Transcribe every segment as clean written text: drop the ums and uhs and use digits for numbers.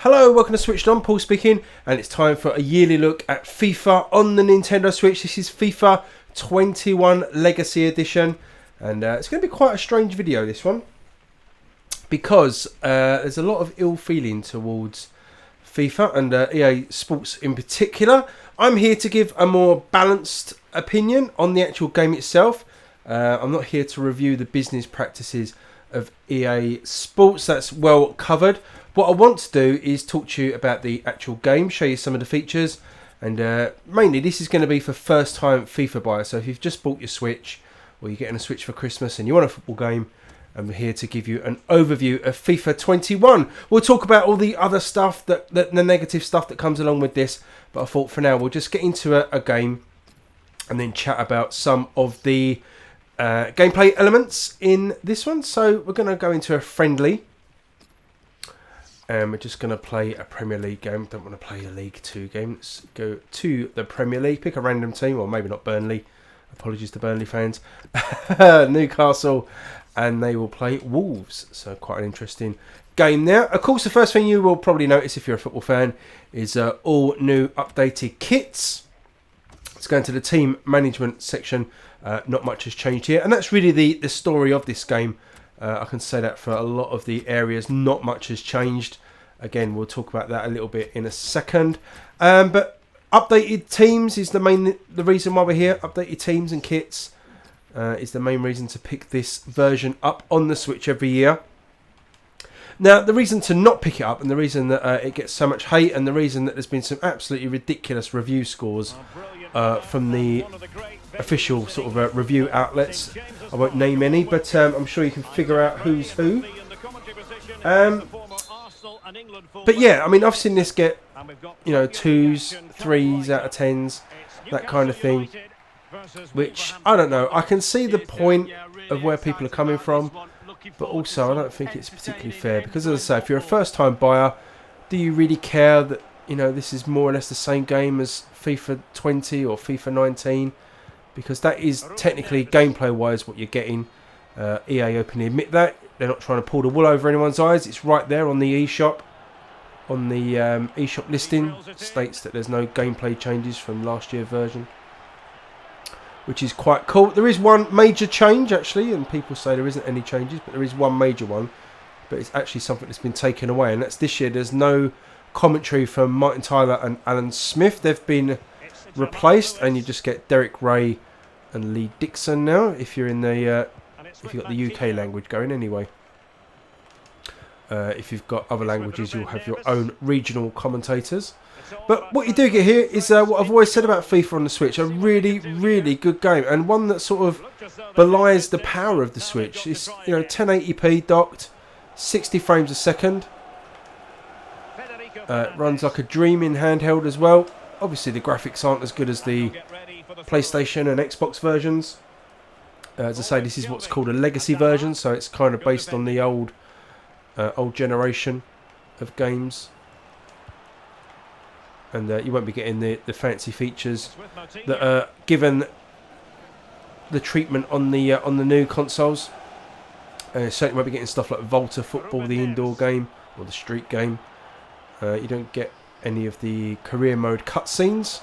Hello, welcome to SwitchedOn, Paul speaking, and it's time for a yearly look at FIFA on the Nintendo Switch. This is FIFA 21 Legacy Edition, and it's going to be quite a strange video, this one, because there's a lot of ill feeling towards FIFA and EA Sports in particular. I'm here to give a more balanced opinion on the actual game itself. I'm not here to review the business practices of EA Sports. That's well covered. What I want to do is talk to you about the actual game, show you some of the features, and mainly this is going to be for first time FIFA buyers. So if you've just bought your Switch, or you're getting a Switch for Christmas and you want a football game, I'm here to give you an overview of FIFA 21. We'll talk about all the other stuff, the negative stuff that comes along with this, but I thought for now we'll just get into a game and then chat about some of the gameplay elements in this one. So we're going to go into a friendly, and we're just going to play a Premier League game. Don't want to play a League 2 game. Let's go to the Premier League, pick a random team, or maybe not Burnley. Apologies to Burnley fans. Newcastle, and they will play Wolves. So quite an interesting game there. Of course, the first thing you will probably notice if you're a football fan is all new updated kits. Let's go into the team management section. Not much has changed here, and that's really the story of this game. I can say that for a lot of the areas, not much has changed. Again, we'll talk about that a little bit in a second. But updated teams is the reason why we're here. Updated teams and kits is the main reason to pick this version up on the Switch every year. Now, the reason to not pick it up, and the reason that it gets so much hate, and the reason that there's been some absolutely ridiculous review scores from the official sort of review outlets. I won't name any, but I'm sure you can figure out who's who. But yeah, I mean, I've seen this get, 2s, 3s out of 10s, that kind of thing. Which, I don't know, I can see the point of where people are coming from, but also I don't think it's particularly fair. Because as I say, if you're a first time buyer, do you really care that, this is more or less the same game as FIFA 20 or FIFA 19? Because that is technically, gameplay-wise, what you're getting. EA openly admit that. They're not trying to pull the wool over anyone's eyes. It's right there on the eShop. On the eShop listing, states that there's no gameplay changes from last year's version, which is quite cool. There is one major change, actually, and people say there isn't any changes, but there is one major one. But it's actually something that's been taken away, and that's this year. There's no commentary from Martin Tyler and Alan Smith. They've been replaced, and you just get Derek Ray and Lee Dixon now. If you're in the, if you've got the UK language going, anyway. If you've got other languages, you'll have your own regional commentators. But what you do get here is what I've always said about FIFA on the Switch: a really, really good game, and one that sort of belies the power of the Switch. It's 1080p docked, 60 frames a second. Runs like a dream in handheld as well. Obviously, the graphics aren't as good as the PlayStation and Xbox versions. As I say, this is what's called a legacy version, so it's kind of based on the old generation of games. And you won't be getting the fancy features that are given the treatment on the new consoles. Certainly won't be getting stuff like Volta Football, the indoor game, or the street game. You don't get any of the career mode cutscenes.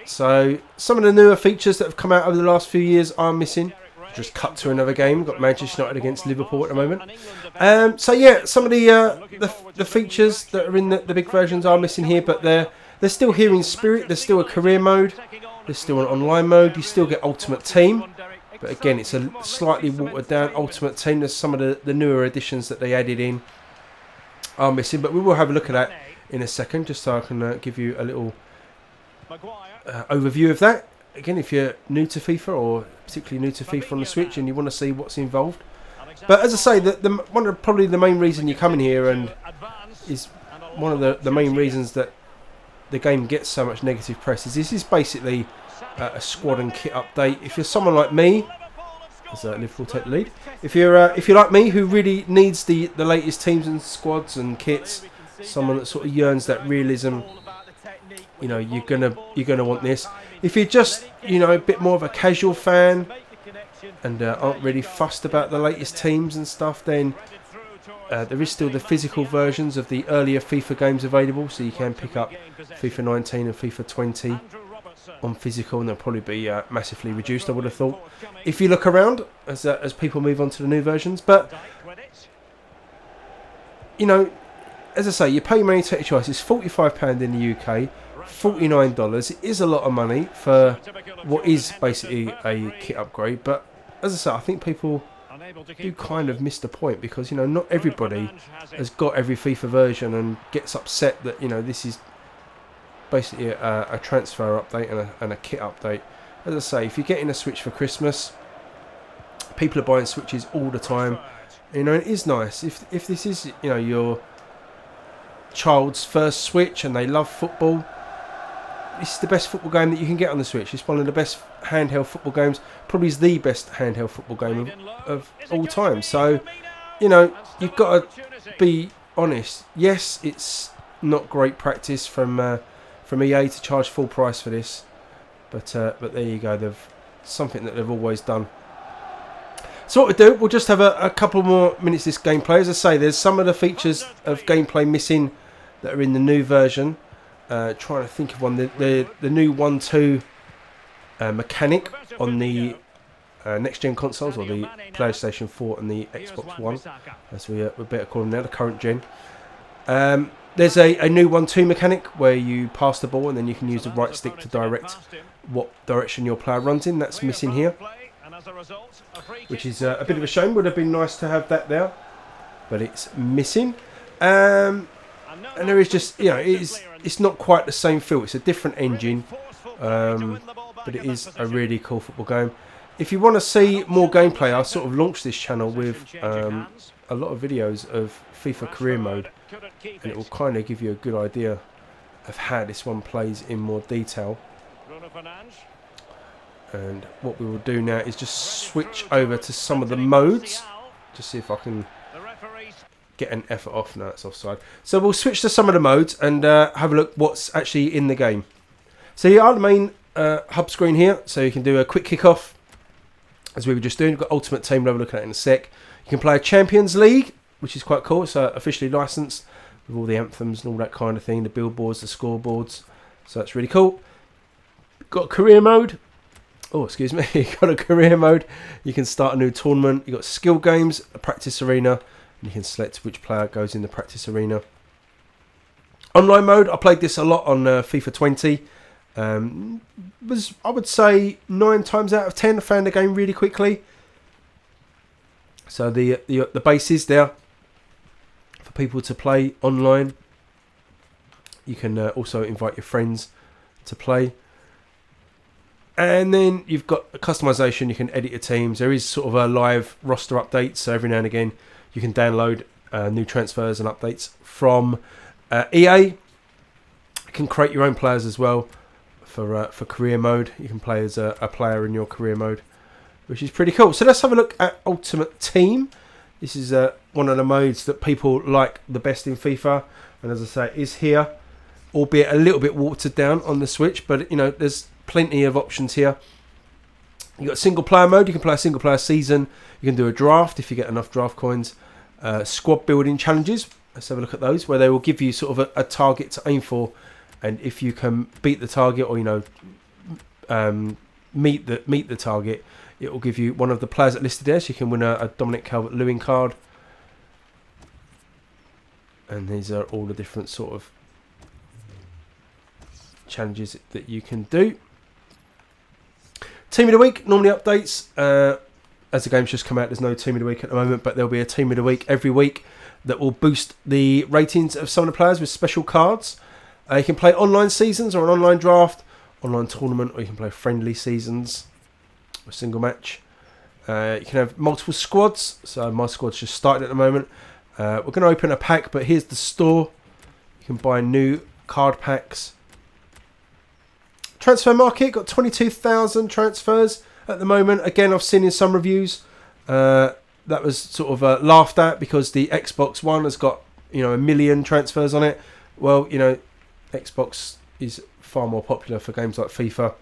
So some of the newer features that have come out over the last few years are missing. Just cut to another game. Got Manchester United against Liverpool at the moment. So yeah, some of the features that are in the big versions are missing here, but they're still here in spirit. There's still a career mode. There's still an online mode. You still get Ultimate Team, but again, it's a slightly watered down Ultimate Team. There's some of the newer additions that they added in are missing, but we will have a look at that in a second, just so I can give you a little overview of that. Again, if you're new to FIFA, or particularly new to FIFA on the Switch, and you want to see what's involved. But as I say, one of probably the main reason you come in here, and is one of the main reasons that the game gets so much negative press, is this is basically a squad and kit update. If you're someone like me, as Liverpool take the lead, if you're like me, who really needs the latest teams and squads and kits, someone that sort of yearns that realism, you're gonna want this. If you're just a bit more of a casual fan and aren't really fussed about the latest teams and stuff, then There is still the physical versions of the earlier FIFA games available, so you can pick up FIFA 19 and FIFA 20 on physical, and they'll probably be massively reduced, I would have thought, if you look around as people move on to the new versions. But, you know, as I say, you pay money to take your choice. It's £45 in the UK, $49. It is a lot of money for what is basically a kit upgrade, but as I say, I think people do kind of miss the point, because, you know, not everybody has got every FIFA version and gets upset that, you know, this is basically a transfer update and a kit update. As I say, if you're getting a Switch for Christmas, people are buying Switches all the time. You know, it is nice if this is, you know, your child's first Switch and they love football. This is the best football game that you can get on the Switch. It's one of the best handheld football games. Probably is the best handheld football game of all time. So, you know, you've got to be honest. Yes, it's not great practice from EA to charge full price for this, but there you go. They've something that they've always done. So what we'll just have a couple more minutes of this gameplay. As I say, there's some of the features of gameplay missing that are in the new version. Trying to think of one. The new 1-2 mechanic on the next gen consoles, or the PlayStation 4 and the Xbox One, as we better call them now, the current gen. There's a new 1-2 mechanic where you pass the ball and then you can use the right stick to direct what direction your player runs in. That's missing here, which is a bit of a shame. Would have been nice to have that there, but it's missing. And there is just, you know, it's not quite the same feel. It's a different engine, but it is a really cool football game. If you want to see more gameplay, I sort of launched this channel with a lot of videos of FIFA career mode, and it will kind of give you a good idea of how this one plays in more detail. And what we will do now is just switch over to some of the modes, just see if I can get an effort off. No, it's offside. So we'll switch to some of the modes and have a look what's actually in the game. So you are the main hub screen here, so you can do a quick kickoff, as we were just doing. You've got Ultimate Team level, looking at in a sec. You can play a Champions League, which is quite cool. It's officially licensed with all the anthems and all that kind of thing, the billboards, the scoreboards. So that's really cool. Got career mode. Oh, excuse me. You've got a career mode. You can start a new tournament. You've got skill games, a practice arena, and you can select which player goes in the practice arena. Online mode, I played this a lot on FIFA 20. I would say 9 times out of 10 I found the game really quickly. So the base is there for people to play online. You can also invite your friends to play. And then you've got customization. You can edit your teams. There is sort of a live roster update, so every now and again you can download new transfers and updates from EA. You can create your own players as well for career mode. You can play as a player in your career mode, which is pretty cool. So let's have a look at Ultimate Team. This is one of the modes that people like the best in FIFA, and as I say, it is here, albeit a little bit watered down on the Switch, but you know, there's plenty of options here. You've got single player mode. You can play a single player season. You can do a draft if you get enough draft coins. Squad building challenges. Let's have a look at those, where they will give you sort of a target to aim for, and if you can beat the target, or you know, meet the target, it will give you one of the players that listed there. So you can win a Dominic Calvert-Lewin card. And these are all the different sort of challenges that you can do. Team of the week normally updates as the game's just come out. There's no team of the week at the moment, but there'll be a team of the week every week that will boost the ratings of some of the players with special cards. You can play online seasons or an online draft, online tournament, or you can play friendly seasons, a single match. You can have multiple squads. So my squad's just started at the moment. We're going to open a pack, but here's the store. You can buy new card packs. Transfer market, got 22,000 transfers at the moment. Again, I've seen in some reviews that was sort of laughed at because the Xbox One has got, you know, 1 million transfers on it. Well, you know, Xbox is far more popular for games like FIFA.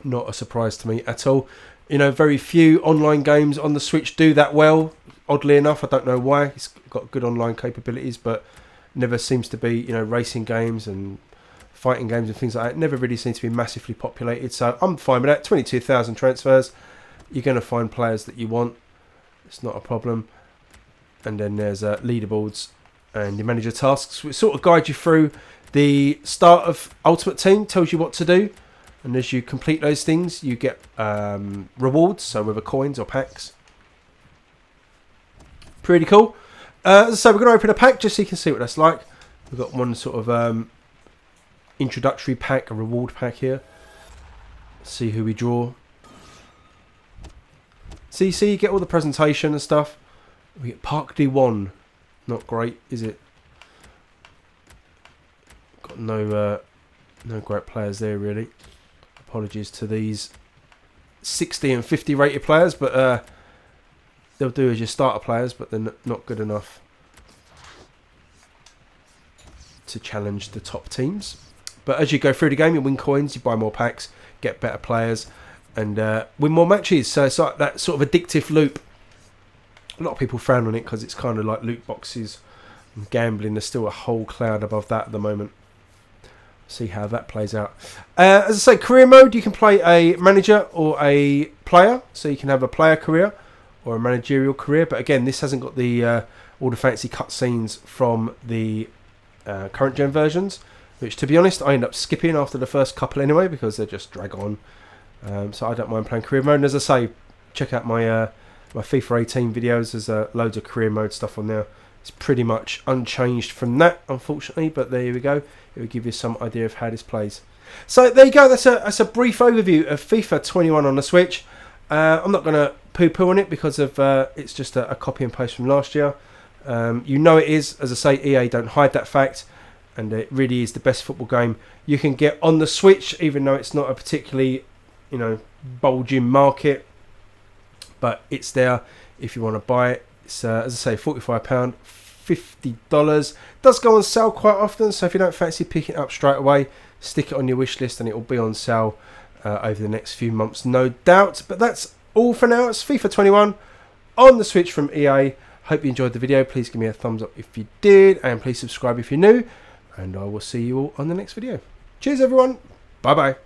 Not a surprise to me at all. You know, very few online games on the Switch do that well. Oddly enough, I don't know why. It's got good online capabilities, but never seems to be, you know, racing games and fighting games and things like that. Never really seems to be massively populated. So I'm fine with that. 22,000 transfers. You're going to find players that you want. It's not a problem. And then there's leaderboards and your manager tasks, which sort of guide you through the start of Ultimate Team. Tells you what to do. And as you complete those things, you get rewards. So whether coins or packs. Pretty cool. So we're going to open a pack just so you can see what that's like. We've got one sort of introductory pack, a reward pack here. See who we draw. See, you get all the presentation and stuff. We get Park D1. Not great, is it? Got no great players there, really. Apologies to these 60 and 50 rated players, but they'll do as your starter players, but they're not good enough to challenge the top teams. But as you go through the game, you win coins, you buy more packs, get better players, and win more matches. So it's like that sort of addictive loop. A lot of people frown on it because it's kind of like loot boxes and gambling. There's still a whole cloud above that at the moment. See how that plays out. As I say, career mode, you can play a manager or a player. So you can have a player career or a managerial career, but again, this hasn't got the all the fancy cutscenes from the current gen versions, which, to be honest, I end up skipping after the first couple anyway because they just drag on. So I don't mind playing career mode. And as I say, check out my my FIFA 18 videos. There's loads of career mode stuff on there. It's pretty much unchanged from that, unfortunately, but there we go. It will give you some idea of how this plays. So there you go. That's a brief overview of FIFA 21 on the Switch. I'm not going to poo-poo on it because of it's just a copy and paste from last year. You know it is. As I say, EA don't hide that fact, and it really is the best football game you can get on the Switch, even though it's not a particularly, you know, bulging market. But it's there if you want to buy it. It's as I say, £45, $50. Does go on sale quite often, so if you don't fancy picking it up straight away, stick it on your wish list and it will be on sale over the next few months, no doubt. But that's all for now. It's FIFA 21 on the Switch from EA. Hope you enjoyed the video. Please give me a thumbs up if you did, and please subscribe if you're new, and I will see you all on the next video. Cheers everyone. Bye bye.